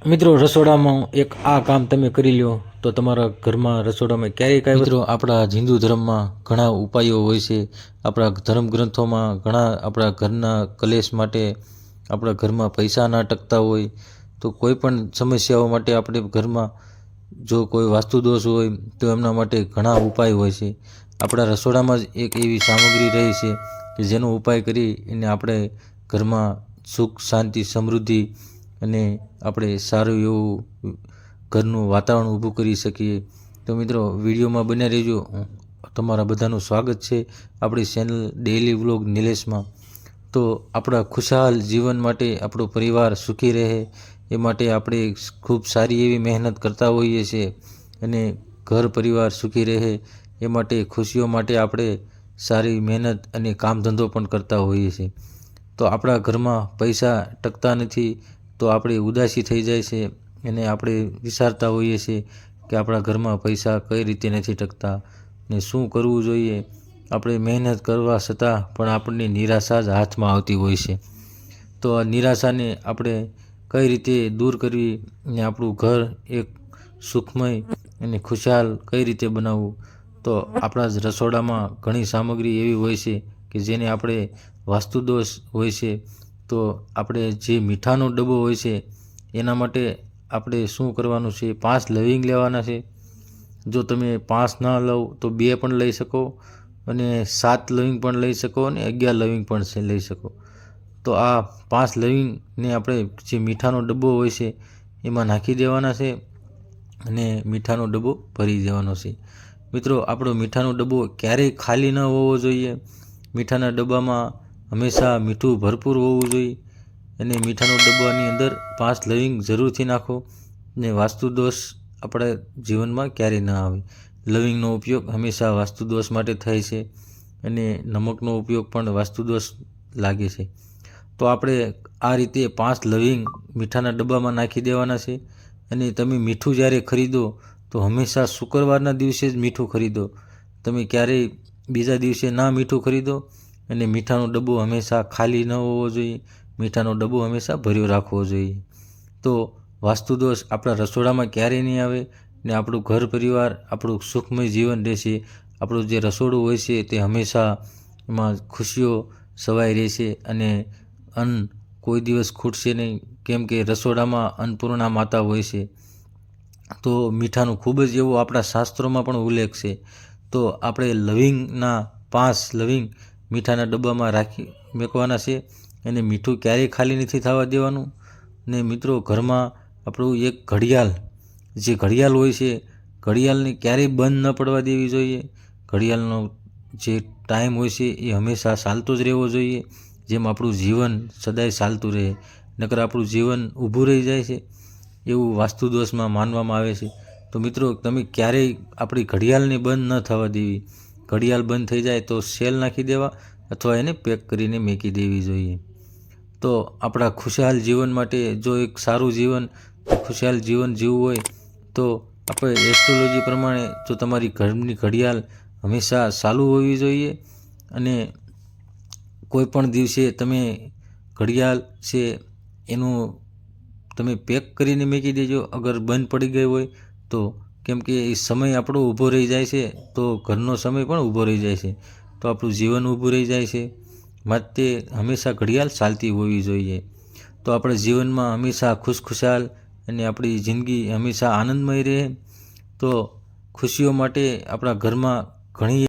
મિત્રો રસોડામાં એક આ કામ તમે કરી લ્યો તો તમારા ઘરમાં રસોડામાં ક્યારેય કાંઈ મિત્રો આપણા હિન્દુ ધર્મમાં ઘણા ઉપાયો હોય છે। આપણા ધર્મ ગ્રંથોમાં ઘણા આપણા ઘરના કલેશ માટે આપણા ઘરમાં પૈસા ના ટકતા હોય તો કોઈ પણ સમસ્યાઓ માટે આપણે ઘરમાં જો કોઈ વાસ્તુ દોષ હોય તો એમના માટે ઘણા ઉપાય હોય છે। આપણા રસોડામાં જ એક એવી સામગ્રી રહી છે કે જેનો ઉપાય કરી અને આપણે ઘરમાં સુખ શાંતિ સમૃદ્ધિ અને આપણે સારું એવું ઘરનું વાતાવરણ ઊભું કરી શકીએ। તો મિત્રો વિડીયોમાં બન્યા રહેજો। તમારા બધાનું સ્વાગત છે આપણી ચેનલ ડેઇલી વ્લોગ નિલેશમાં। તો આપણા ખુશહાલ જીવન માટે આપણો પરિવાર સુખી રહે એ માટે આપણે ખૂબ સારી એવી મહેનત કરતા હોઈએ છીએ અને ઘર પરિવાર સુખી રહે એ માટે ખુશીઓ માટે આપણે સારી મહેનત અને કામ ધંધો પણ કરતા હોઈએ છીએ। તો આપણા ઘરમાં પૈસા ટકતા નથી તો આપણે ઉદાસી થઈ જાય છે અને આપણે વિચારતા હોઈએ છીએ કે આપણા ઘરમાં પૈસા કઈ રીતે નથી ટકતા ને શું કરવું જોઈએ। આપણે મહેનત કરવા છતાં પણ આપણને નિરાશા જ હાથમાં આવતી હોય છે। તો આ નિરાશાને આપણે કઈ રીતે દૂર કરવી ને આપણું ઘર એક સુખમય અને ખુશહાલ કઈ રીતે બનાવવું। તો આપણા જ રસોડામાં ઘણી સામગ્રી એવી હોય છે કે જેને આપણે વાસ્તુ દોષ હોય છે તો આપણે જે મીઠાનો ડબ્બો હોય છે એના માટે આપણે શું કરવાનું છે, 5 લવિંગ લેવાના છે। જો તમે 5 ના લો તો 2 પણ લઈ શકો અને 7 લવિંગ પણ લઈ શકો અને 11 લવિંગ પણ લઈ શકો। તો આ 5 લવિંગને આપણે જે મીઠાનો ડબ્બો હોય છે એમાં નાખી દેવાના છે અને મીઠાનો ડબ્બો ભરી દેવાનો છે। મિત્રો આપણો મીઠાનો ડબ્બો ક્યારેય ખાલી ન હોવો જોઈએ। મીઠાના ડબ્બામાં હંમેશા મીઠું ભરપૂર હોવું જોઈએ અને મીઠાનો ડબ્બાની અંદર 5 લવિંગ જરૂરથી નાખો ને વાસ્તુ દોષ આપણા જીવનમાં ક્યારેય ન આવે। લવિંગનો ઉપયોગ હંમેશા વાસ્તુ દોષ માટે થાય છે અને નમકનો ઉપયોગ પણ વાસ્તુ દોષ લાગે છે। તો આપણે આ રીતે 5 લવિંગ મીઠાના ડબ્બામાં નાખી દેવાના છે અને તમે મીઠું જ્યારે ખરીદો તો હંમેશા શુક્રવારના દિવસે જ મીઠું ખરીદો। તમે ક્યારેય બીજા દિવસે ના મીઠું ખરીદો અને મીઠાનો ડબ્બો હંમેશા ખાલી ન હોવો જોઈએ। મીઠાનો ડબ્બો હંમેશા ભર્યો રાખવો જોઈએ। તો વાસ્તુ દોષ આપણા રસોડામાં ક્યારેય નહીં આવે ને આપણું ઘર પરિવાર આપણું સુખમય જીવન રહેશે। આપણું જે રસોડું હોય છે તે હંમેશા એમાં ખુશીઓ છવાઈ રહેશે અને અન્ન કોઈ દિવસ ખૂટશે નહીં કેમ કે રસોડામાં અન્નપૂર્ણા માતા હોય છે। તો મીઠાનું ખૂબ જ એવો આપણા શાસ્ત્રોમાં પણ ઉલ્લેખ છે। તો આપણે લવિંગના 5 લવિંગ મીઠાના ડબ્બામાં રાખી મૂકવાના છે અને મીઠું ક્યારેય ખાલી નથી થવા દેવાનું। ને મિત્રો ઘરમાં આપણું એક ઘડિયાળ જે ઘડિયાળ હોય છે ઘડિયાળને ક્યારેય બંધ ન પડવા દેવી જોઈએ। ઘડિયાળનો જે ટાઈમ હોય છે એ હંમેશા ચાલતો જ રહેવો જોઈએ જેમ આપણું જીવન સદાય ચાલતું રહે નકર આપણું જીવન ઊભું રહી જાય છે એવું વાસ્તુ દોષમાં માનવામાં આવે છે। તો મિત્રો તમે ક્યારેય આપણી ઘડિયાળને બંધ ન થવા દેવી। ઘડિયાળ બંધ થઈ જાય તો સેલ નાખી દેવા અથવા એને પેક કરીને મૂકી દેવી જોઈએ। તો આપણા ખુશહાલ જીવન માટે જો એક સારું જીવન ખુશહાલ જીવન જીવવું હોય તો આપણે એસ્ટ્રોલોજી પ્રમાણે જો તમારી ઘરની ઘડિયાળ હંમેશા ચાલુ હોવી જોઈએ અને કોઈ પણ દિવસે તમે ઘડિયાળ છે એનું તમે પેક કરીને મૂકી દેજો અગર બંધ પડી ગઈ હોય તો કેમ કે એ સમય આપણો ઊભો રહી જાય છે તો ઘરનો સમય પણ ઊભો રહી જાય છે તો આપણું જીવન ઊભું રહી જાય છે માટે હંમેશા ઘડિયાળ ચાલતી હોવી જોઈએ। તો આપણા જીવનમાં હંમેશા ખુશખુશાલ અને આપણી જિંદગી હંમેશા આનંદમય રહે। તો ખુશીઓ માટે આપણા ઘરમાં ઘણી